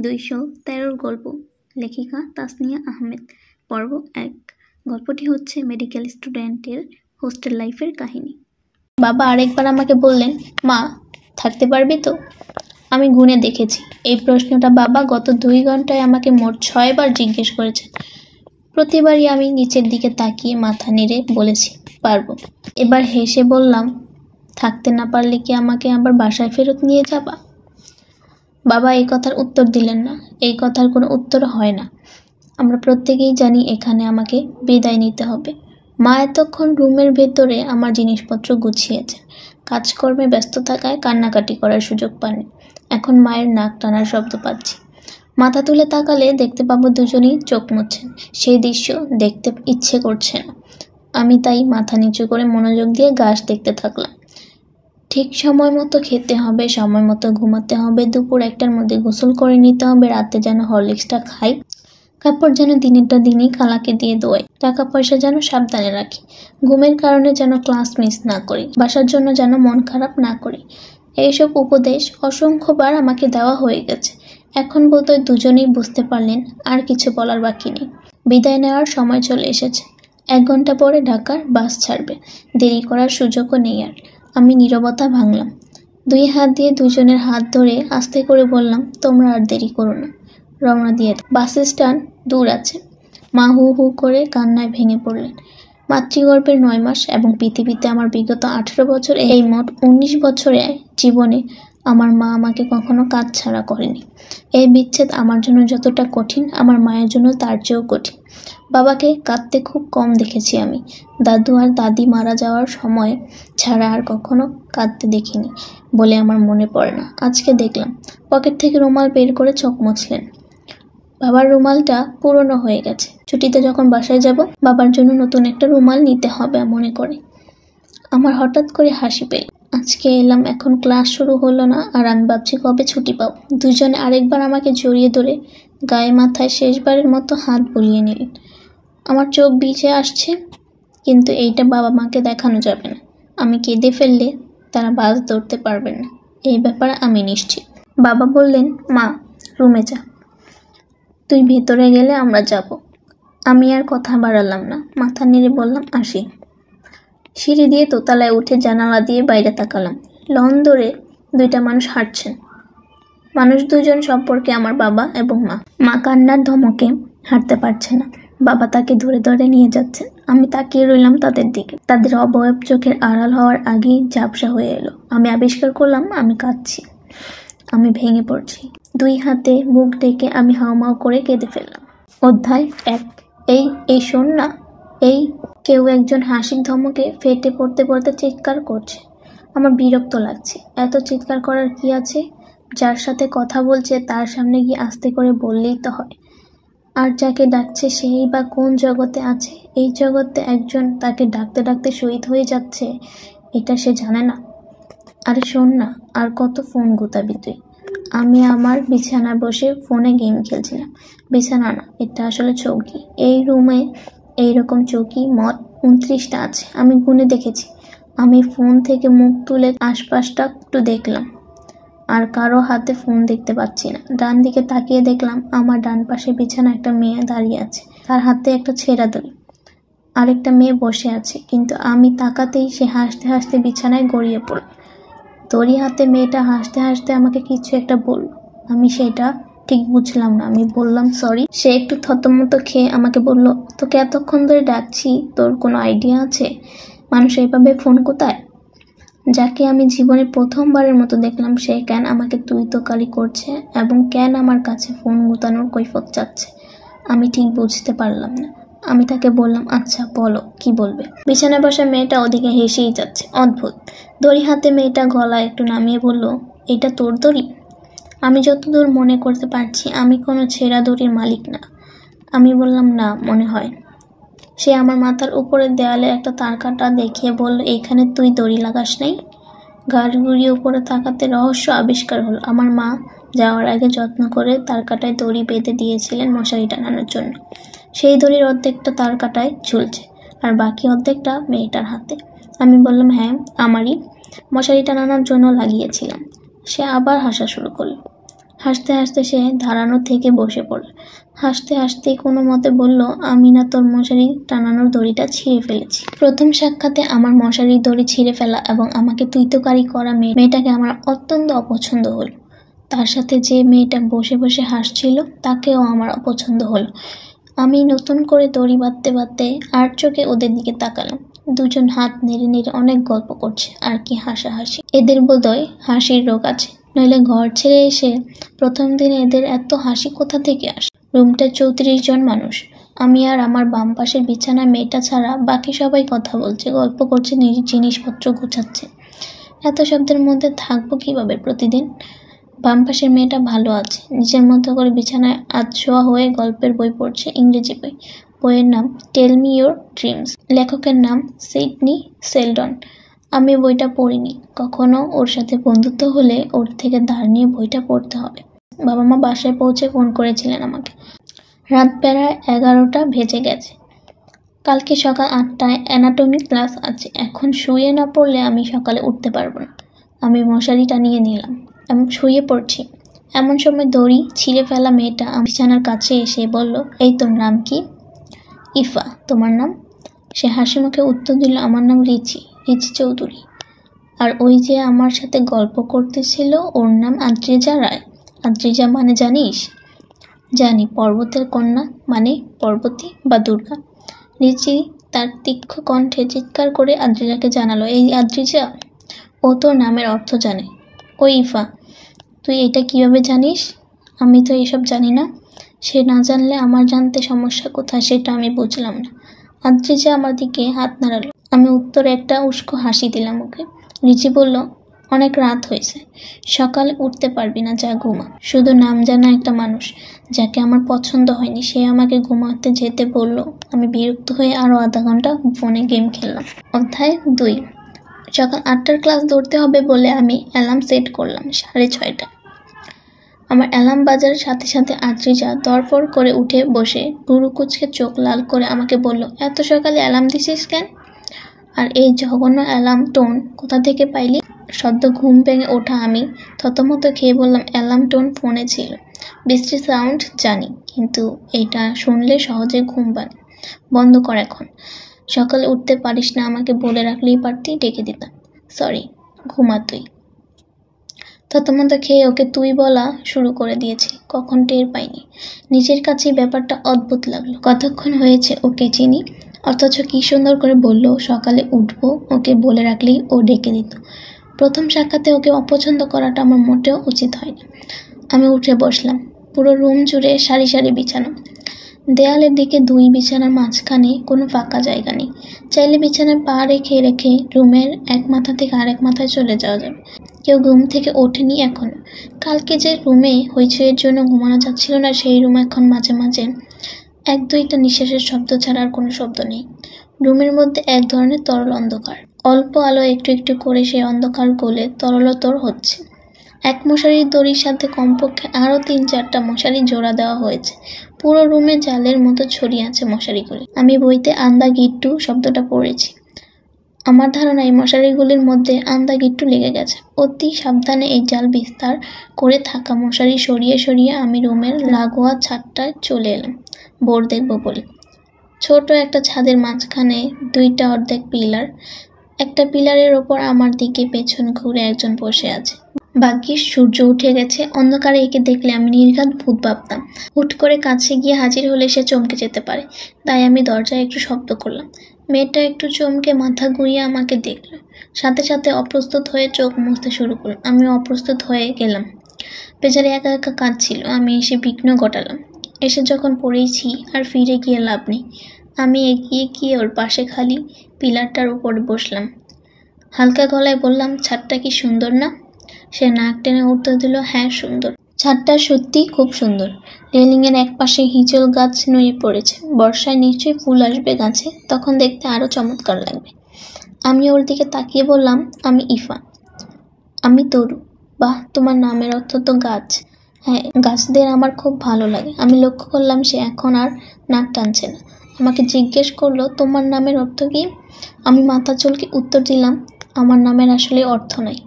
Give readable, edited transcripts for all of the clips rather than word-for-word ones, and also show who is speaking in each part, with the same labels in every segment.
Speaker 1: 213 গল্প, লেখিকা তাসনিয়া আহমেদ। পর্ব 1। গল্পটি হচ্ছে মেডিকেল স্টুডেন্টের হোস্টেল লাইফের কাহিনী। বাবা আরেকবার আমাকে বললেন, মা থাকতে পারবি তো? আমি গুনে দেখেছি এই প্রশ্নটা বাবা গত 2 ঘন্টায় আমাকে মোট 6 বার জিজ্ঞেস করেছে। প্রতিবারই আমি নিচের দিকে তাকিয়ে মাথা নেড়ে বলেছি পারবো। এবার হেসে বললাম, থাকতে না পারলে কি আমাকে আবার বাসায় ফেরত নিয়ে যাবা? বাবা এই কথার উত্তর দিলেন না। এই কথার কোনো উত্তর হয় না। আমরা প্রত্যেকেই জানি এখানে আমাকে বিদায় নিতে হবে। মা এতক্ষণ রুমের ভেতরে আমার জিনিসপত্র গুছিয়েছে। কাজকর্মে ব্যস্ত থাকায় কান্নাকাটি করার সুযোগ পাননি। এখন মায়ের নাক টানার শব্দ পাচ্ছি। মাথা তুলে তাকালে দেখতে পাবো দুজনেই চোখ মুছছেন। সেই দৃশ্য দেখতে ইচ্ছে করছে না। আমি তাই মাথা নিচু করে মনোযোগ দিয়ে গাছ দেখতে থাকলাম। ঠিক সময় মতো খেতে হবে, সময় মতো ঘুমাতে হবে, দুপুর 1টার মধ্যে গোসল করে নিতে হবে, রাতে যেন হরলিক্সটা খাই, কাপড় যেন দিনেরটা দিনই খালাকে দিয়ে দোয়াই, টাকা পয়সা যেন সাবধানে রাখি, ঘুমের কারণে যেন ক্লাস মিস না করি, বাসার জন্য যেন মন খারাপ না করি। এইসব উপদেশ অসংখ্যবার আমাকে দেওয়া হয়ে গেছে। এখন বোধহয় দুজনেই বুঝতে পারলেন আর কিছু বলার বাকি নেই। বিদায় নেওয়ার সময় চলে এসেছে। 1 ঘন্টা পরে ঢাকার বাস ছাড়বে। দেরি করার সুযোগও নেই আর। আমি নীরবতা ভাঙলাম। 2 হাত দিয়ে দুজনের হাত ধরে আস্তে করে বললাম, তোমরা আর দেরি করো না, রওনা দিয়ে দাও। বাস স্ট্যান্ড দূর আছে। মা হু হু করে কান্নায় ভেঙে পড়লেন। মাতৃগর্ভের 9 মাস এবং পৃথিবীতে আমার বিগত 18 বছর, এই মোট 19 বছরের জীবনে আমার মা আমাকে কখনো কাজ ছাড়া করেনি। এই বিচ্ছেদ আমার জন্য যতটা কঠিন, আমার মায়ের জন্য তার চেয়েও কঠিন। বাবাকে কাঁদতে খুব কম দেখেছি আমি। দাদু আর দাদি মারা যাওয়ার সময় ছাড়া আর কখনো কাঁদতে দেখিনি বলে আমার মনে পড়ে না। আজকে দেখলাম পকেট থেকে রুমাল বের করে চোখ মুছলেন। বাবার রুমালটা পুরনো হয়ে গেছে। ছুটিতে যখন বাসায় যাব, বাবার জন্য নতুন একটা রুমাল নিতে হবে মনে করে। আমার হঠাৎ করে হাসি পেল। আজকে এলাম, এখন ক্লাস শুরু হলো না, আর আমি ভাবছি কবে ছুটি পাবো। দুজনে আরেকবার আমাকে জড়িয়ে ধরে গায়ে মাথায় শেষবারের মতো হাত বুলিয়ে নিলেন। আমার চোখ ভিজে আসছে, কিন্তু এইটা বাবা মাকে দেখানো যাবে না। আমি কেঁদে ফেললে তারা বাস ধরতে পারবেন না, এই ব্যাপারে আমি নিশ্চিত। বাবা বললেন, মা রুমে যা, তুই ভেতরে গেলে আমরা যাব। আমি আর কথা বাড়ালাম না, মাথা নেড়ে বললাম আসি। সিঁড়ি দিয়ে দোতলায় উঠে জানালা দিয়ে বাইরে তাকালাম। লন ধরে 2টা মানুষ হাঁটছেন। মানুষ 2জন সম্পর্কে আমার বাবা এবং মা। মা কান্নার ধমকে হাঁটতে পারছে না। বাবা তাকে ধরে ধরে নিয়ে যাচ্ছেন। আমি তাকিয়ে রইলাম তাদের দিকে। তাদের অবয়ব চোখের আড়াল হওয়ার আগেই ঝাপসা হয়ে এলো। আমি আবিষ্কার করলাম আমি কাঁদছি, আমি ভেঙে পড়ছি। 2 হাতে মুখ ডেকে আমি হাউমাউ করে কেঁদে ফেললাম। অধ্যায় 1। এই শোন না, এই কেউ একজন হাসির ধমকে ফেটে পড়তে পড়তে চিৎকার করছে। আমার বিরক্ত লাগছে। এত চিৎকার করার কি আছে? যার সাথে কথা বলছে তার সামনে গিয়ে আস্তে করে বললেই তো হয়। আর যাকে ডাকছে সেই বা কোন জগতে আছে? এই জগতে একজন তাকে ডাকতে ডাকতে শহীদ হয়ে যাচ্ছে, এটা সে জানে না। আরে শোন না, আর কত ফোন গুতাবি তুই? আমি আমার বিছানায় বসে ফোনে গেম খেলছিলাম। বিছানা না, এটা আসলে চৌকি। এই রুমে এইরকম চৌকি মোট 29টা আছে, আমি গুনে দেখেছি। আমি ফোন থেকে মুখ তুলে আশপাশটা একটু দেখলাম, আর কারো হাতে ফোন দেখতে পাচ্ছি না। ডান দিকে তাকিয়ে দেখলাম আমার ডান পাশে বিছানা একটা মেয়ে দাঁড়িয়ে আছে, তার হাতে একটা ছেঁড়া দড়ি। আরেকটা মেয়ে বসে আছে, কিন্তু আমি তাকাতেই সে হাসতে হাসতে বিছানায় গড়িয়ে পড়ল। দড়ি হাতে মেয়েটা হাসতে হাসতে আমাকে কিছু একটা বলল। আমি সেটা ঠিক বুঝলাম না। আমি বললাম সরি। সে একটু থতমত খেয়ে আমাকে বলল, তোকে এতক্ষণ ধরে ডাকছি, তোর কোনো আইডিয়া আছে মানুষ এইভাবে ফোন কোথায়? যাকে আমি জীবনে প্রথমবারের মতো দেখলাম, সে কেন আমাকে তুই তোকারি করছে এবং কেন আমার কাছে ফোন গুতানোর কৈফিয়ত চাচ্ছে, আমি ঠিক বুঝতে পারলাম না। আমি তাকে বললাম, আচ্ছা বলো কি বলবে। বিছানায় বসা মেয়েটা ওদিকে হেসেই যাচ্ছে। অদ্ভুত। দড়ি হাতে মেয়েটা গলা একটু নামিয়ে বলল, এটা তোর দড়ি? আমি যতদূর মনে করতে পারছি আমি কোনো ছেঁড়া দড়ির মালিক না। আমি বললাম, না মনে হয়। সে আমার মাথার উপরের দেয়ালে একটা তারকাটা দেখিয়ে বলল, এইখানে তুই দড়ি লাগাস নাই? ঘাড় ঘুরিয়ে উপরে তাকাতে রহস্য আবিষ্কার হলো। আমার মা যাওয়ার আগে যত্ন করে তারকাটায় দড়ি বেঁধে দিয়েছিলেন মশারি টানানোর জন্য। সেই দড়ির অর্ধেকটা তারকাটায় ঝুলছে, আর বাকি অর্ধেকটা মেয়েটার হাতে। আমি বললাম, হ্যাঁ আমারই, মশারি টানানোর জন্য লাগিয়েছিলাম। সে আবার হাসা শুরু করলো। হাসতে হাসতে সে দাঁড়ানো থেকে বসে পড়ল। হাসতে হাসতে কোনো মতে বলল, আমি না তোর মশারি টানানোর দড়িটা ছিঁড়ে ফেলেছি। প্রথম সাক্ষাতে আমার মশারির দড়ি ছিঁড়ে ফেলা এবং আমাকে তুইতকারি করা মেয়েটাকে আমার অত্যন্ত অপছন্দ হলো। তার সাথে যে মেয়েটা বসে বসে হাসছিল তাকেও আমার অপছন্দ হলো। আমি নতুন করে দড়ি বাঁধতে বাঁধতে আর চোখে ওদের দিকে তাকালাম। দুজন হাত নেড়ে নেড়ে অনেক গল্প করছে, আর কি হাসাহাসি। এদের বোধহয় হাসির রোগ আছে, নইলে ঘর ছেড়ে এসে প্রথম দিনে এদের এত হাসি কোথা থেকে আসে। রুমটায় 34 জন মানুষ। আমি আর আমার বাম পাশের বিছানায় মেয়েটা ছাড়া বাকি সবাই কথা বলছে, গল্প করছে, নিজের জিনিসপত্র গুছাচ্ছে। এত শব্দের মধ্যে থাকবো কিভাবে প্রতিদিন? বাম পাশের মেয়েটা ভালো আছে, নিজের মতো করে বিছানায় আধশোয়া হয়ে গল্পের বই পড়ছে, ইংরেজি বই। বইয়ের নাম টেল মি ইয়োর ড্রিমস, লেখকের নাম সিডনি সেলডন। আমি বইটা পড়িনি কখনো। ওর সাথে বন্ধুত্ব হলে ওর থেকে ধার নিয়ে বইটা পড়তে হবে। বাবা মা বাসায় পৌঁছে ফোন করেছিলেন আমাকে। রাত প্রায় 11টা বেজে গেছে। কালকে সকাল 8টায় অ্যানাটমি ক্লাস আছে। এখন শুয়ে না পড়লে আমি সকালে উঠতে পারবো না। আমি মশারি টানিয়ে নিলাম, শুয়ে পড়ছি। এমন সময় দড়ি ছিঁড়ে ফেলা মেয়েটা বিছানার কাছে এসে বলল, এই তোর নাম কি? ইফা। তোমার নাম? সে হাসি মুখে উত্তর দিল, আমার নাম রিচি চৌধুরী। আর ওই যে আমার সাথে গল্প করতেছিল ওর নাম আদ্রিজা রায়। আদ্রিজা মানে জানিস? জানি, পর্বতের কন্যা, মানে পর্বতী বা দুর্গা। রিচি তার তীক্ষ্ণ কণ্ঠে চিৎকার করে আদ্রিজাকে জানালো, এই আদ্রিজা, ও তোর নামের অর্থ জানে। ওই ইফা, তুই এটা কিভাবে জানিস? আমি তো এসব জানি না। সে না জানলে আমার জানতে সমস্যা কোথায় সেটা আমি বুঝলাম না। আদ্রিজা আমার দিকে হাত নাড়ালো। আমি উত্তরে একটা উস্কো হাসি দিলাম ওকে। রিচি বলল, অনেক রাত হয়েছে, সকালে উঠতে পারবি না, যা ঘুমা। শুধু নাম জানা একটা মানুষ যাকে আমার পছন্দ হয়নি, সে আমাকে ঘুমাতে যেতে বলল। আমি বিরক্ত হয়ে আরও আধা ঘন্টা ফোনে গেম খেললাম। অধ্যায় 2। সকাল 8টার ক্লাস ধরতে হবে বলে আমি অ্যালার্ম সেট করলাম 6:30টায়। আমার অ্যালার্ম বাজার সাথে সাথে আদ্রিজা দরপর করে উঠে বসে ভুরু কুঁচকে চোখ লাল করে আমাকে বলল, এত সকালে অ্যালার্ম দিছিস কেন? আর এই জঘন্য অ্যালার্ম টোন কোথা থেকে পাইলি? সদ্য ঘুম ভেঙে ওঠা আমি থতমত খেয়ে বললাম, অ্যালার্ম টোন ফোনে ছিল। বৃষ্টির সাউন্ড জানি, কিন্তু এটা শুনলে সহজে ঘুম পায়। বন্ধ কর এখন। সকালে উঠতে পারিস না আমাকে বলে রাখলেই পারতি, ডেকে দিতাম। সরি, ঘুমা তুই। থতমত খেয়ে ওকে তুই বলা শুরু করে দিয়েছি, কখন টের পাইনি। নিজের কাছে ব্যাপারটা অদ্ভুত লাগলো। কতক্ষণ হয়েছে ওকে চিনি, অথচ কি সুন্দর করে বললো সকালে উঠবো, ওকে বলে রাখলেই ও ডেকে দিত। প্রথম সাক্ষাতে ওকে অপছন্দ করাটা আমার মোটেও উচিত হয়নি। আমি উঠে বসলাম। পুরো রুম জুড়ে সারি সারি বিছানা, দেয়ালের দিকে 2 বিছানার মাঝখানে কোনো ফাঁকা জায়গা নেই। চাইলে বিছানায় পা রেখে রেখে রুমের এক মাথা থেকে আরেক মাথায় চলে যাওয়া যাবে। কেউ ঘুম থেকে ওঠেনি এখনো। কালকে যে রুমে হইচইয়ের জন্য ঘুমানো যাচ্ছিল না, সেই রুম এখন মাঝে মাঝে 1-2টা নিঃশ্বাসের শব্দ ছাড়া আর কোনো শব্দ নেই। রুমের মধ্যে এক ধরনের তরল অন্ধকার। অল্প আলো একটু একটু করে সেই অন্ধকার গলে তরলতর হচ্ছে। এক মশারির দড়ির সাথে কমপক্ষে আরও 3-4টা মশারি জোড়া দেওয়া হয়েছে। পুরো রুমে জালের মতো ছড়িয়ে আছে মশারিগুলি। আমি বইতে আন্দা গিট্টু শব্দটা পড়েছি। আমার ধারণা এই মশারিগুলির মধ্যে আন্দা গিট্টু লেগে গেছে। অতি সাবধানে এই জাল বিস্তার করে থাকা মশারি সরিয়ে সরিয়ে আমি রুমের লাগোয়া ছাদটায় চলে এলাম বোর্ড দেখবো বলে। ছোট একটা ছাদের মাঝখানে 2টা অর্ধেক পিলার। একটা পিলারের ওপর আমার দিকে পেছন ঘুরে একজন বসে আছে। ভাগ্যিস সূর্য উঠে গেছে, অন্ধকারে একে দেখলে আমি নির্ঘাত ভূত ভাবতাম। হুট করে কাছে গিয়ে হাজির হলে সে চমকে যেতে পারে, তাই আমি দরজায় একটু শব্দ করলাম। মেয়েটা একটু চমকে মাথা ঘুরিয়ে আমাকে দেখলো, সাথে সাথে অপ্রস্তুত হয়ে চোখ মুছতে শুরু করল। আমিও অপ্রস্তুত হয়ে গেলাম। বেচারি একা একা কাঁদছিল, আমি এসে বিঘ্ন ঘটালাম। এসে যখন পড়েছি আর ফিরে গিয়ে লাভ নেই। আমি এগিয়ে গিয়ে ওর পাশে খালি পিলারটার উপরে বসলাম। হালকা গলায় বললাম, ছাদটা কি সুন্দর না? সে নাক টেনে উত্তর দিল, হ্যাঁ সুন্দর। ছাদটা সত্যি খুব সুন্দর। রেলিংয়ের এক পাশে হিজল গাছ নুয়ে পড়েছে। বর্ষায় নিশ্চয়ই ফুল আসবে গাছে, তখন দেখতে আরও চমৎকার লাগবে। আমি ওর দিকে তাকিয়ে বললাম, আমি ইফা। আমি তরু। বাহ, তোমার নামের অর্থ তো গাছ। হ্যাঁ, গাছদের আমার খুব ভালো লাগে। আমি লক্ষ্য করলাম সে এখন আর নাক টানছে না। আমাকে জিজ্ঞেস করলো, তোমার নামের অর্থ কি? আমি মাথা চুলকে উত্তর দিলাম, আমার নামের আসলে অর্থ নাই।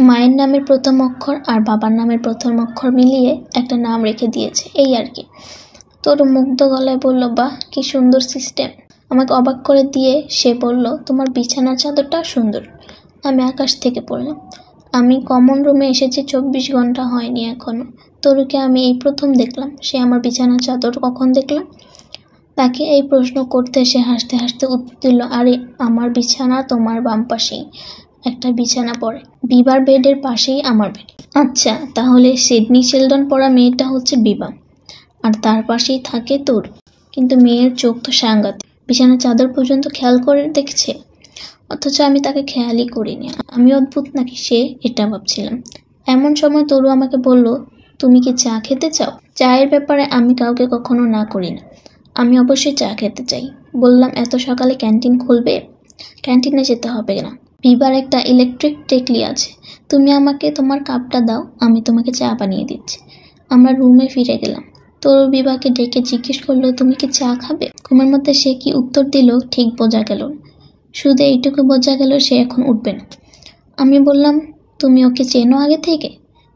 Speaker 1: মায়ের নামের প্রথম অক্ষর আর বাবার নামের প্রথম অক্ষর মিলিয়ে একটা নাম রেখে দিয়েছে, এই আর কি। তরু মুগ্ধ গলায় বলল, বাহ কি সুন্দর সিস্টেম। আমাকে অবাক করে দিয়ে সে বলল, তোমার বিছানার চাদরটা সুন্দর। আমি আকাশ থেকে পড়লাম। আমি কমন রুমে এসেছি 24 ঘন্টা হয়নি এখনো। তরুকে আমি এই প্রথম দেখলাম। সে আমার বিছানার চাদর কখন দেখলাম? তাকে এই প্রশ্ন করতে সে হাসতে হাসতে উত্তর দিল, আরে আমার বিছানা তোমার বাম পাশেই একটা বিছানা পড়ে, বিবার বেডের পাশেই আমার বেড। আচ্ছা, তাহলে সিডনি শেলডন পড়া মেয়েটা হচ্ছে বিবা, আর তার পাশেই থাকে তরু। কিন্তু মেয়ের চোখ তো সাংঘাতিক, বিছানার চাদর পর্যন্ত খেয়াল করে দেখছে, অথচ আমি তাকে খেয়ালই করিনি। আমি অদ্ভুত নাকি সে এটা ভাবছিলাম। এমন সময় তরু আমাকে বলল, তুমি কি চা খেতে চাও? চায়ের ব্যাপারে আমি কাউকে কখনো না করি না। আমি অবশ্যই চা খেতে চাই। বললাম, এত সকালে ক্যান্টিন খুলবে? ক্যান্টিনে যেতে হবে না, বিবার একটা ইলেকট্রিক টেকলি আছে। তুমি আমাকে তোমার কাপটা দাও, আমি তোমাকে চা বানিয়ে দিচ্ছি। আমরা রুমে ফিরে গেলাম। তরু বিবাকে ডেকে জিজ্ঞেস করলো, তুমি কি চা খাবে? ঘুমের মধ্যে সে কি উত্তর দিল ঠিক বোঝা গেল না। শুধু এইটুকু বোঝা গেল সে এখন উঠবে না। আমি বললাম, তুমি ওকে চেনো আগে থেকে?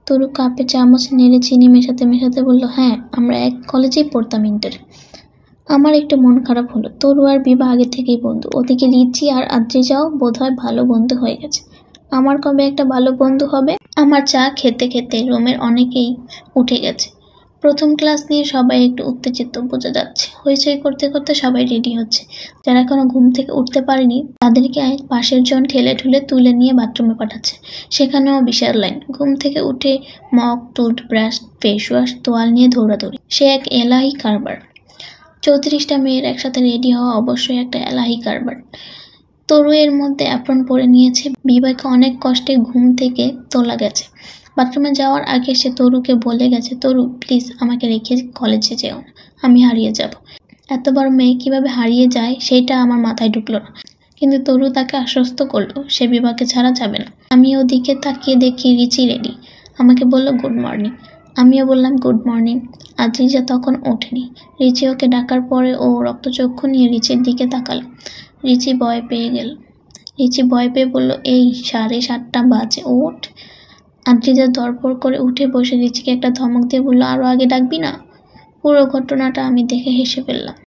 Speaker 1: তরু কাপে চামচ নেড়ে চিনি মেশাতে মেশাতে বলল, হ্যাঁ, আমরা এক কলেজেই পড়তাম ইন্টারে। আমার একটু মন খারাপ হলো। তরু আর বিভা আগে থেকেই বন্ধু। ওদিকে রিচি আর আদ্রিজাও বোধহয় ভালো বন্ধু হয়ে গেছে। আমার কবে একটা ভালো বন্ধু হবে? আমার চা খেতে খেতে রুমের অনেকেই উঠে গেছে। প্রথম ক্লাস নিয়ে সবাই একটু উত্তেজিত বোঝা যাচ্ছে। হইচই করতে করতে সবাই রেডি হচ্ছে। যারা এখনো ঘুম থেকে উঠতে পারেনি তাদেরকে পাশের জন ঠেলে ঠুলে তুলে নিয়ে বাথরুমে পাঠাচ্ছে। সেখানেও বিশাল লাইন। ঘুম থেকে উঠে মগ, টুথব্রাশ, ফেস ওয়াশ, তোয়াল নিয়ে দৌড়াদৌড়ি। সে এক এলাহি কারবার। 34টা মেয়ের একসাথে রেডি হওয়া অবশ্যই একটা এলাহি কারবার। তরু এর মধ্যে অ্যাপ্রন পরে নিয়েছে। বিবাকে অনেক কষ্টে ঘুম থেকে তোলা গেছে। বাথরুমে যাওয়ার আগে সে তরুকে বলে গেছে, তরু প্লিজ আমাকে রেখে কলেজে যেও না, আমি হারিয়ে যাব। এত বড় মেয়ে কিভাবে হারিয়ে যায় সেটা আমার মাথায় ঢুকলো না। কিন্তু তরু তাকে আশ্বস্ত করলো সে বিবাকে ছাড়া যাবে না। আমি ওদিকে তাকিয়ে দেখি রিচি রেডি। আমাকে বলল, গুড মর্নিং। আমিও বললাম, গুড মর্নিং। আদ্রিজা তখন ওঠেনি। রিচি ওকে ডাকার পরে ও রক্তচক্ষু নিয়ে রিচির দিকে তাকালো। রিচি ভয় পেয়ে বলল, এই 7:30 বাজে, ওঠ। আদ্রিজা ধরপড় করে উঠে বসে রিচিকে একটা ধমক দিয়ে বলল, আরো আগে ডাকবি না? পুরো ঘটনাটা আমি দেখে হেসে ফেললাম।